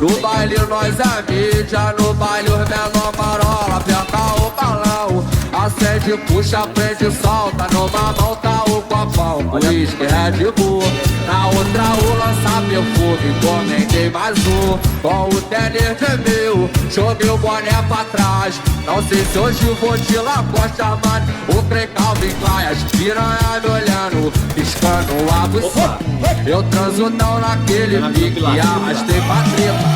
No baile nós é mídia, no baile os menor marola. Aperta o balão, acende, puxa, prende, solta. Numa mão tá o copão, uísque, Red Bull. Na outra o lança perfume, encomendei mais um. Com o tênis tremeu, joguei o boné pra trás. Não sei se hoje vou de Lacoste, mano. O Cre Calvin Klein, as piranha me olhando, piscando a buceta. Eu transo não naquele pique, arrastei pra treta.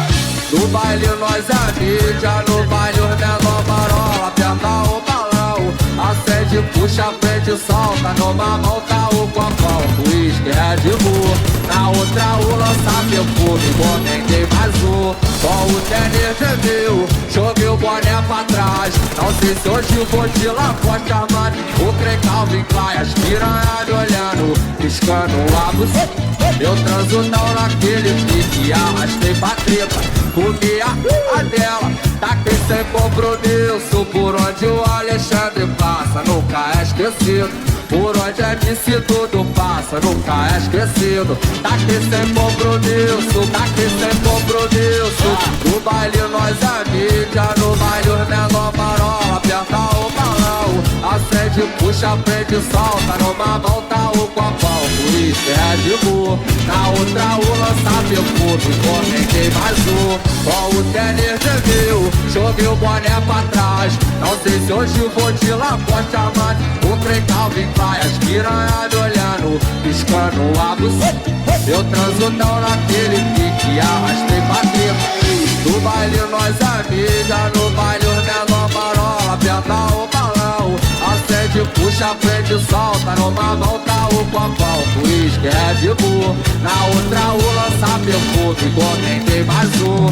No baile nós é mídia, no baile os menor marola. Aperta o balão, acende, puxa, prende, solta. Numa mão tá o copão, uísque, Red Bull. Na outra o lança perfume, encomendei mais um. Com o tênis tremeu, joguei o boné pra trás. Não sei se hoje vou de Lacoste, mano. O Cre Calvin Klein, as piranha me olhando, piscando a buceta. Eu transo não naquele pique, arrastei pra treta. Comi a dela, taquei sem compromisso. Por onde o Alexandre passa, nunca é esquecido. Por onde é MC tudo passa, nunca é esquecido. Taquei sem compromisso, taquei sem compromisso. No baile nós é mídia, no baile os menor marola. Aperta o balão, acende, puxa, prende, solta. Numa mão tá o copão, uísque, Red Bull. Na outra o lança perfume, encomendei mais um. Com o tênis tremeu, joguei o boné pra trás. Não sei se hoje vou de Lacoste, mano. O Cre Calvin Klein, as piranha me olhando, piscando a buceta. Eu transo não naquele pique, arrastei pra treta. No baile nós é mídia, no baile os menor marola. Aperta o balão, acende, puxa, prende, solta. Numa mão tá o copão, uísque, Red Bull. Na outra o lança perfume, encomendei mais um.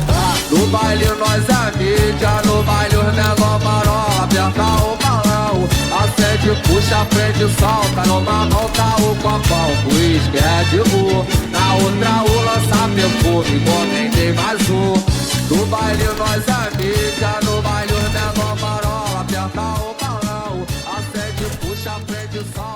No baile nós é mídia, no baile os menor marola. Aperta o balão, acende, puxa, prende, solta. Numa mão tá o copão, uísque, Red Bull. Na outra o lança perfume, encomendei mais um. No baile nós é mídia, no baile os menor marola. Aperta o balão, acende, puxa, prende, solta.